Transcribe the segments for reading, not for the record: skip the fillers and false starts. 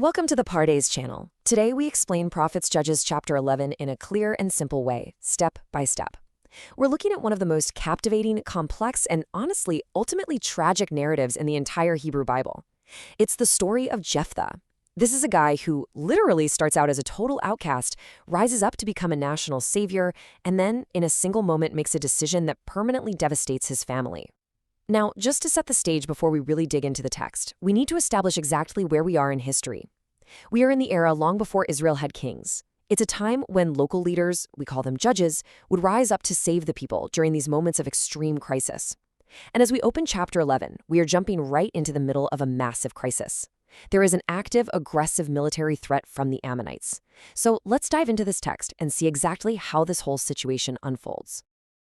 Welcome to the Pardes channel. Today we explain Prophets Judges chapter 11 in a clear and simple way, step by step. We're looking at one of the most captivating, complex, and honestly, ultimately tragic narratives in the entire Hebrew Bible. It's the story of Jephthah. This is a guy who literally starts out as a total outcast, rises up to become a national savior, and then, in a single moment, makes a decision that permanently devastates his family. Now, just to set the stage before we really dig into the text, we need to establish exactly where we are in history. We are in the era long before Israel had kings. It's a time when local leaders, we call them judges, would rise up to save the people during these moments of extreme crisis. And as we open chapter 11, we are jumping right into the middle of a massive crisis. There is an active, aggressive military threat from the Ammonites. So let's dive into this text and see exactly how this whole situation unfolds.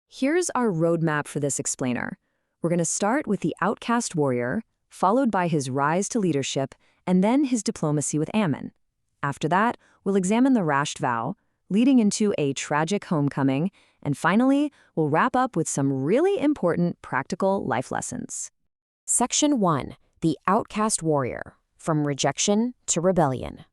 Here's our roadmap for this explainer. We're going to start with the outcast warrior, followed by his rise to leadership, and then his diplomacy with Ammon. After that, we'll examine the rash vow, leading into a tragic homecoming, and finally, we'll wrap up with some really important practical life lessons. Section 1. The Outcast Warrior, from Rejection to Rebellion.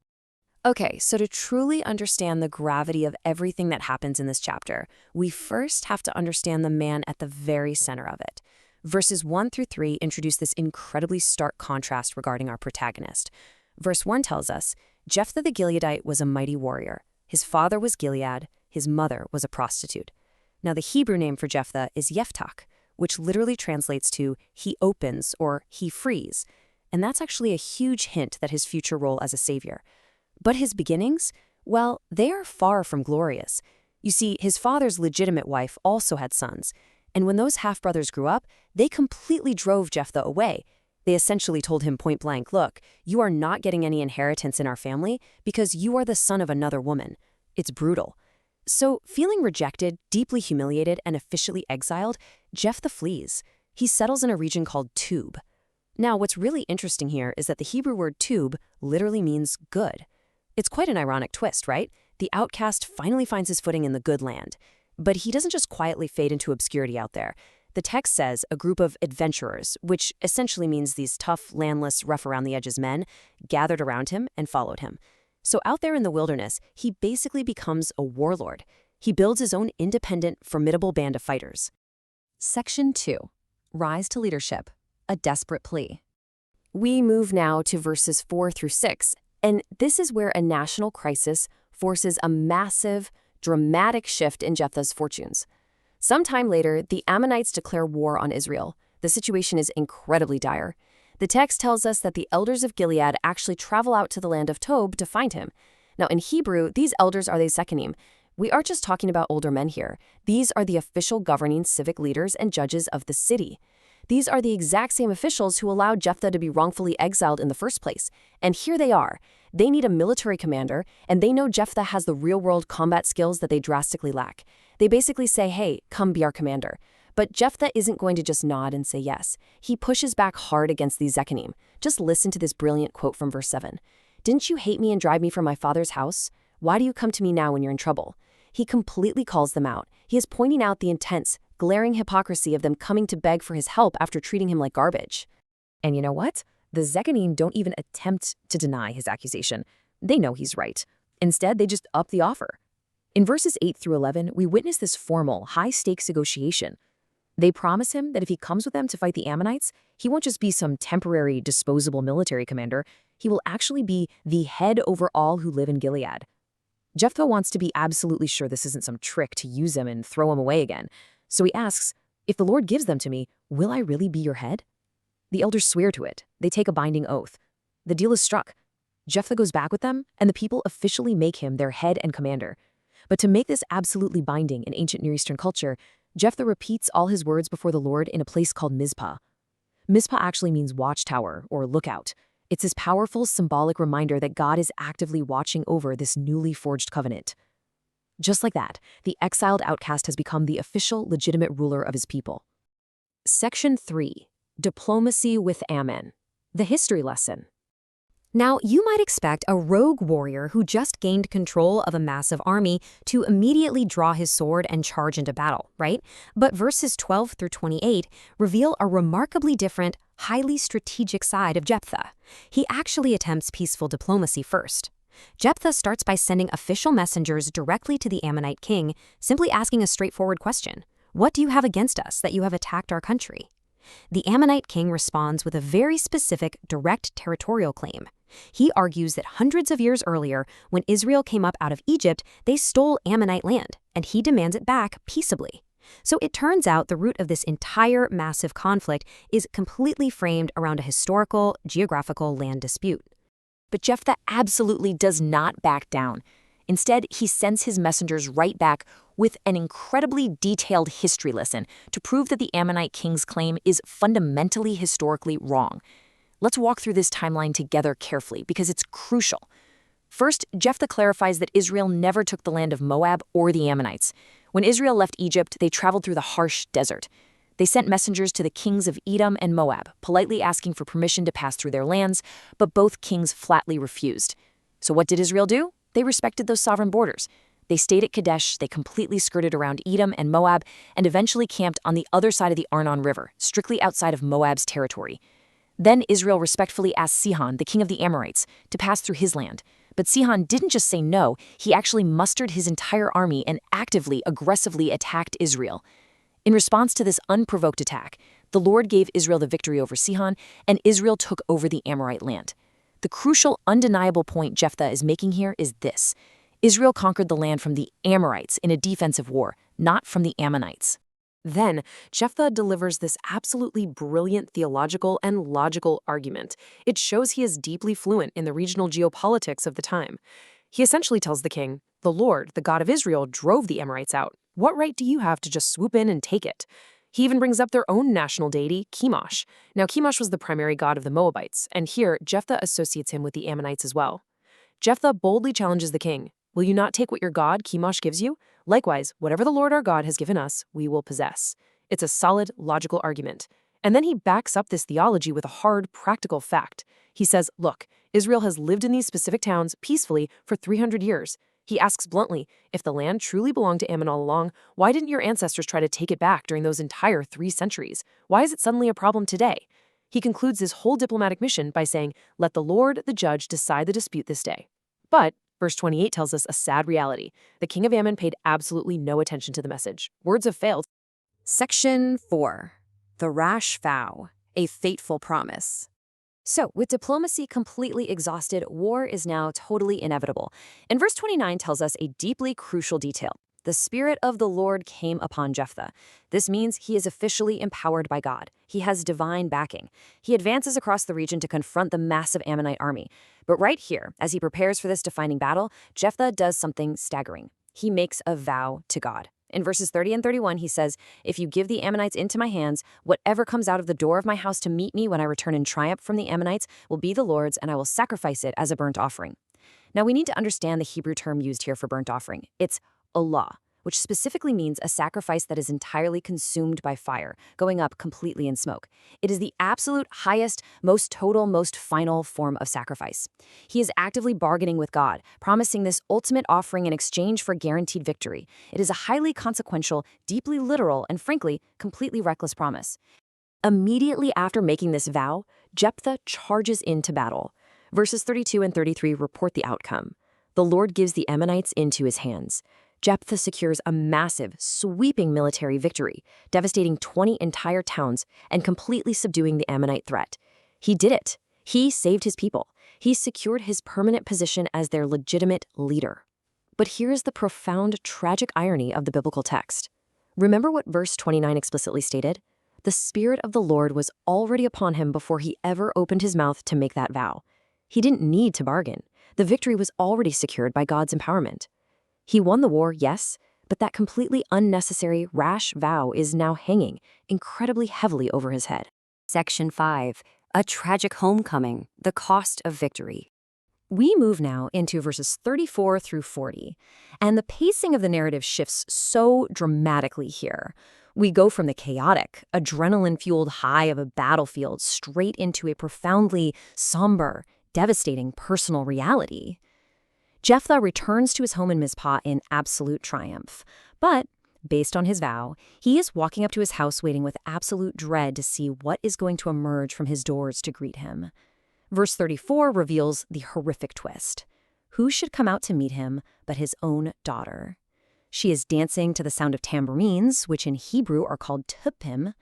Okay, so to truly understand the gravity of everything that happens in this chapter, we first have to understand the man at the very center of it. Verses 1 through 3 introduce this incredibly stark contrast regarding our protagonist. Verse 1 tells us, Jephthah the Gileadite was a mighty warrior. His father was Gilead, his mother was a prostitute. Now the Hebrew name for Jephthah is Jephthah, which literally translates to he opens or he frees. And that's actually a huge hint that his future role as a savior. But his beginnings? Well, they are far from glorious. You see, his father's legitimate wife also had sons. And when those half-brothers grew up, they completely drove Jephthah away. They essentially told him point blank, look, you are not getting any inheritance in our family because you are the son of another woman. It's brutal. So, feeling rejected, deeply humiliated, and officially exiled, Jephthah flees. He settles in a region called Tob. Now, what's really interesting here is that the Hebrew word Tob literally means good. It's quite an ironic twist, right? The outcast finally finds his footing in the good land. But he doesn't just quietly fade into obscurity out there. The text says a group of adventurers, which essentially means these tough, landless, rough-around-the-edges men, gathered around him and followed him. So out there in the wilderness, he basically becomes a warlord. He builds his own independent, formidable band of fighters. Section 2. Rise to leadership. A desperate plea. We move now to verses 4 through 6, and this is where a national crisis forces a massive, dramatic shift in Jephthah's fortunes. Sometime later, the Ammonites declare war on Israel. The situation is incredibly dire. The text tells us that the elders of Gilead actually travel out to the land of Tob to find him. Now, in Hebrew, these elders are the Zechariah. We aren't just talking about older men here. These are the official governing civic leaders and judges of the city. These are the exact same officials who allowed Jephthah to be wrongfully exiled in the first place. And here they are. They need a military commander, and they know Jephthah has the real-world combat skills that they drastically lack. They basically say, hey, come be our commander. But Jephthah isn't going to just nod and say yes. He pushes back hard against these Zechariah. Just listen to this brilliant quote from verse 7. Didn't you hate me and drive me from my father's house? Why do you come to me now when you're in trouble? He completely calls them out. He is pointing out the intense, glaring hypocrisy of them coming to beg for his help after treating him like garbage. And you know what? The Zechariah don't even attempt to deny his accusation. They know he's right. Instead, they just up the offer. In verses 8 through 11, we witness this formal, high-stakes negotiation. They promise him that if he comes with them to fight the Ammonites, he won't just be some temporary, disposable military commander. He will actually be the head over all who live in Gilead. Jephthah wants to be absolutely sure this isn't some trick to use him and throw him away again. So he asks, if the Lord gives them to me, will I really be your head? The elders swear to it. They take a binding oath. The deal is struck. Jephthah goes back with them, and the people officially make him their head and commander. But to make this absolutely binding in ancient Near Eastern culture, Jephthah repeats all his words before the Lord in a place called Mizpah. Mizpah actually means watchtower or lookout. It's this powerful symbolic reminder that God is actively watching over this newly forged covenant. Just like that, the exiled outcast has become the official, legitimate ruler of his people. Section 3. Diplomacy with Ammon. The history lesson. Now, you might expect a rogue warrior who just gained control of a massive army to immediately draw his sword and charge into battle, right? But verses 12 through 28 reveal a remarkably different, highly strategic side of Jephthah. He actually attempts peaceful diplomacy first. Jephthah starts by sending official messengers directly to the Ammonite king, simply asking a straightforward question. What do you have against us that you have attacked our country? The Ammonite king responds with a very specific, direct territorial claim. He argues that hundreds of years earlier, when Israel came up out of Egypt, they stole Ammonite land, and he demands it back peaceably. So it turns out the root of this entire massive conflict is completely framed around a historical, geographical land dispute. But Jephthah absolutely does not back down. Instead, he sends his messengers right back with an incredibly detailed history lesson to prove that the Ammonite king's claim is fundamentally historically wrong. Let's walk through this timeline together carefully because it's crucial. First, Jephthah clarifies that Israel never took the land of Moab or the Ammonites. When Israel left Egypt, they traveled through the harsh desert. They sent messengers to the kings of Edom and Moab, politely asking for permission to pass through their lands, but both kings flatly refused. So what did Israel do? They respected those sovereign borders. They stayed at Kadesh, they completely skirted around Edom and Moab, and eventually camped on the other side of the Arnon River, strictly outside of Moab's territory. Then Israel respectfully asked Sihon, the king of the Amorites, to pass through his land. But Sihon didn't just say no, he actually mustered his entire army and actively, aggressively attacked Israel. In response to this unprovoked attack, the Lord gave Israel the victory over Sihon, and Israel took over the Amorite land. The crucial, undeniable point Jephthah is making here is this. Israel conquered the land from the Amorites in a defensive war, not from the Ammonites. Then, Jephthah delivers this absolutely brilliant theological and logical argument. It shows he is deeply fluent in the regional geopolitics of the time. He essentially tells the king, "The Lord, the God of Israel, drove the Amorites out. What right do you have to just swoop in and take it?" He even brings up their own national deity, Chemosh. Now, Chemosh was the primary god of the Moabites, and here Jephthah associates him with the Ammonites as well. Jephthah boldly challenges the king, "Will you not take what your god, Chemosh, gives you? Likewise, whatever the Lord our God has given us, we will possess." It's a solid, logical argument. And then he backs up this theology with a hard, practical fact. He says, look, Israel has lived in these specific towns peacefully for 300 years. He asks bluntly, if the land truly belonged to Ammon all along, why didn't your ancestors try to take it back during those entire 3 centuries? Why is it suddenly a problem today? He concludes his whole diplomatic mission by saying, let the Lord, the judge, decide the dispute this day. But verse 28 tells us a sad reality. The king of Ammon paid absolutely no attention to the message. Words have failed. Section 4. The Rash Vow, a Fateful Promise. So, with diplomacy completely exhausted, war is now totally inevitable. And verse 29 tells us a deeply crucial detail. The Spirit of the Lord came upon Jephthah. This means he is officially empowered by God. He has divine backing. He advances across the region to confront the massive Ammonite army. But right here, as he prepares for this defining battle, Jephthah does something staggering. He makes a vow to God. In verses 30 and 31, he says, if you give the Ammonites into my hands, whatever comes out of the door of my house to meet me when I return in triumph from the Ammonites will be the Lord's, and I will sacrifice it as a burnt offering. Now, we need to understand the Hebrew term used here for burnt offering. It's olah, which specifically means a sacrifice that is entirely consumed by fire, going up completely in smoke. It is the absolute highest, most total, most final form of sacrifice. He is actively bargaining with God, promising this ultimate offering in exchange for guaranteed victory. It is a highly consequential, deeply literal, and frankly, completely reckless promise. Immediately after making this vow, Jephthah charges into battle. Verses 32 and 33 report the outcome. The Lord gives the Ammonites into his hands. Jephthah secures a massive, sweeping military victory, devastating 20 entire towns and completely subduing the Ammonite threat. He did it. He saved his people. He secured his permanent position as their legitimate leader. But here's the profound, tragic irony of the biblical text. Remember what verse 29 explicitly stated? The Spirit of the Lord was already upon him before he ever opened his mouth to make that vow. He didn't need to bargain. The victory was already secured by God's empowerment. He won the war, yes, but that completely unnecessary, rash vow is now hanging incredibly heavily over his head. Section 5. A tragic homecoming, the cost of victory. We move now into verses 34 through 40, and the pacing of the narrative shifts so dramatically here. We go from the chaotic, adrenaline-fueled high of a battlefield straight into a profoundly somber, devastating personal reality. Jephthah returns to his home in Mizpah in absolute triumph. But Based on his vow, he is walking up to his house waiting with absolute dread to see what is going to emerge from his doors to greet him. Verse 34 reveals the horrific twist. Who should come out to meet him but his own daughter? She is dancing to the sound of tambourines, which in Hebrew are called tupim.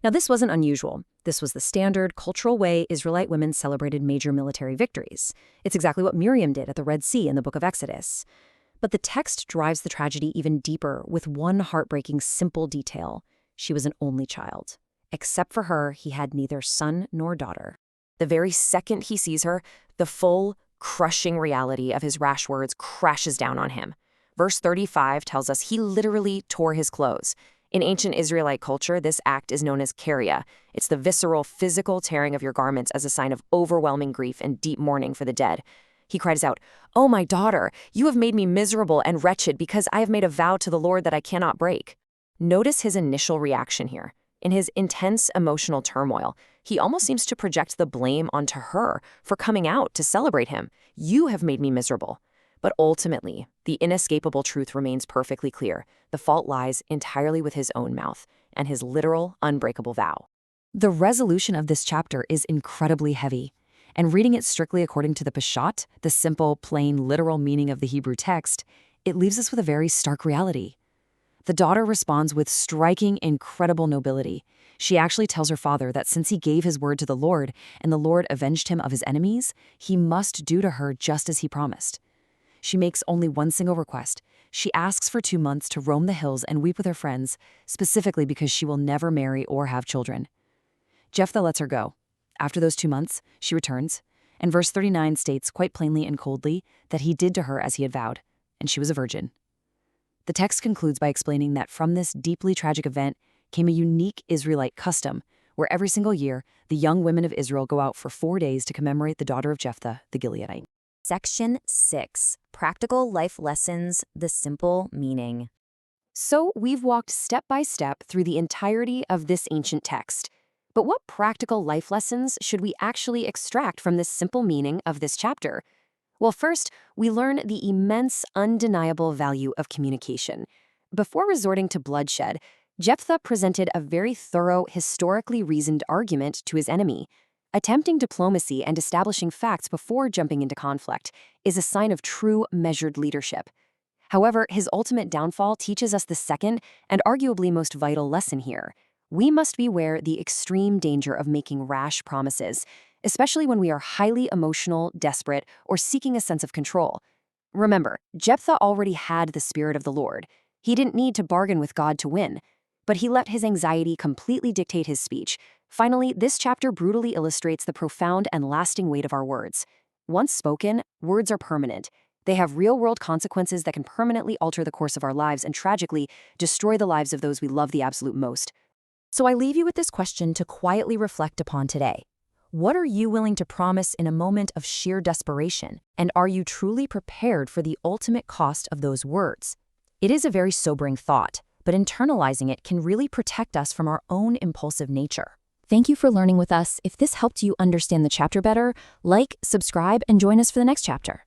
Now, this wasn't unusual. This was the standard cultural way Israelite women celebrated major military victories. It's exactly what Miriam did at the Red Sea in the book of Exodus. But the text drives the tragedy even deeper with one heartbreaking simple detail. She was an only child. Except for her, he had neither son nor daughter. The very second he sees her, the full, crushing reality of his rash words crashes down on him. Verse 35 tells us he literally tore his clothes. In ancient Israelite culture, this act is known as careless. It's the visceral, physical tearing of your garments as a sign of overwhelming grief and deep mourning for the dead. He cries out, "Oh, my daughter, you have made me miserable and wretched because I have made a vow to the Lord that I cannot break." Notice his initial reaction here. In his intense emotional turmoil, he almost seems to project the blame onto her for coming out to celebrate him. You have made me miserable. But ultimately, the inescapable truth remains perfectly clear. The fault lies entirely with his own mouth and his literal, unbreakable vow. The resolution of this chapter is incredibly heavy. And reading it strictly according to the Peshat, the simple, plain, literal meaning of the Hebrew text, it leaves us with a very stark reality. The daughter responds with striking, incredible nobility. She actually tells her father that since he gave his word to the Lord and the Lord avenged him of his enemies, he must do to her just as he promised. She makes only one single request. She asks for 2 months to roam the hills and weep with her friends, specifically because she will never marry or have children. Jephthah lets her go. After those 2 months, she returns, and verse 39 states quite plainly and coldly that he did to her as he had vowed, and she was a virgin. The text concludes by explaining that from this deeply tragic event came a unique Israelite custom, where every single year, the young women of Israel go out for 4 days to commemorate the daughter of Jephthah, the Gileadite. Section 6. Practical Life Lessons, the Simple Meaning. So we've walked step by step through the entirety of this ancient text. But what practical life lessons should we actually extract from this simple meaning of this chapter? Well, first, we learn the immense, undeniable value of communication. Before resorting to bloodshed, Jephthah presented a very thorough, historically reasoned argument to his enemy. Attempting diplomacy and establishing facts before jumping into conflict is a sign of true, measured leadership. However, his ultimate downfall teaches us the second and arguably most vital lesson here. We must beware the extreme danger of making rash promises, especially when we are highly emotional, desperate, or seeking a sense of control. Remember, Jephthah already had the Spirit of the Lord. He didn't need to bargain with God to win, but he let his anxiety completely dictate his speech. Finally, this chapter brutally illustrates the profound and lasting weight of our words. Once spoken, words are permanent. They have real-world consequences that can permanently alter the course of our lives and tragically destroy the lives of those we love the absolute most. So I leave you with this question to quietly reflect upon today. What are you willing to promise in a moment of sheer desperation? And are you truly prepared for the ultimate cost of those words? It is a very sobering thought, but internalizing it can really protect us from our own impulsive nature. Thank you for learning with us. If this helped you understand the chapter better, like, subscribe, and join us for the next chapter.